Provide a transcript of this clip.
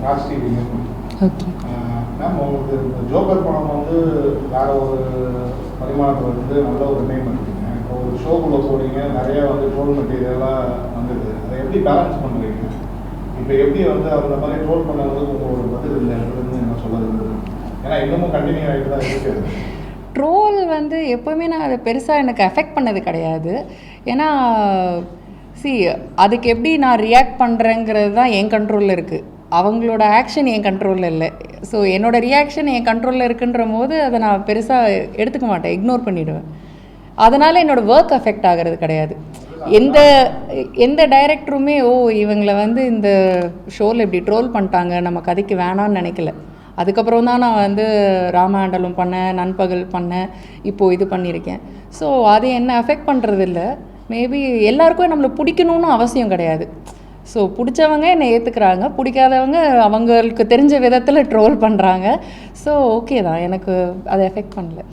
Raj TV. Okay ma'am, உங்களுக்கு இந்த joker படம் வந்து வேற ஒரு பரிமாணத்தில் வந்து நல்ல ஒரு நேம் இருக்குங்க. இப்போ ஒரு ஷோக்குள்ளே போகிறீங்க, நிறைய வந்து ட்ரோல் மெட்டீரியலாக வந்தது. அதை எப்படி பேலன்ஸ் பண்ணுறீங்க? இப்போ எப்படி வந்து அந்த மாதிரி ட்ரோல் பண்ணுறதுக்கு உங்களோட பதில் இல்லை அப்படின்னு என்ன சொல்லுறது? ஏன்னா இன்னமும் கண்டினியூ ஆகிட்டு தான் இருக்குது. ட்ரோல் வந்து எப்போவுமே நான் அதை பெருசாக எனக்கு அஃபெக்ட் பண்ணது கிடையாது. ஏன்னா அதுக்கு எப்படி நான் ரியாக்ட் பண்ணுறேங்கிறது தான் என் கண்ட்ரோலில் இருக்குது. அவங்களோட ஆக்ஷன் என் கண்ட்ரோலில் இல்லை. ஸோ என்னோடய ரியாக்ஷன் என் கண்ட்ரோலில் இருக்குன்ற போது அதை நான் பெருசாக எடுத்துக்க மாட்டேன், இக்னோர் பண்ணிவிடுவேன். அதனால் என்னோடய ஒர்க் அஃபெக்ட் ஆகிறது கிடையாது. எந்த டைரக்டருமே இவங்களை வந்து இந்த ஷோவில் இப்படி ட்ரோல் பண்ணிட்டாங்க, நம்ம கதைக்கு வேணான்னு நினைக்கல. அதுக்கப்புறம் தான் நான் வந்து ராமாண்டலம் பண்ணேன், நண்பகல் பண்ணேன், இப்போது இது பண்ணியிருக்கேன். ஸோ அது என்ன அஃபெக்ட் பண்ணுறது இல்லை. மேபி எல்லாருக்கும் நம்மளை பிடிக்கணும்னு அவசியம் கிடையாது. ஸோ பிடிச்சவங்க என்னை ஏற்றுக்கிறாங்க, பிடிக்காதவங்க அவங்களுக்கு தெரிஞ்ச விதத்தில் ட்ரோல் பண்ணுறாங்க. ஸோ ஓகே தான், எனக்கு அதை எஃபெக்ட் பண்ணல.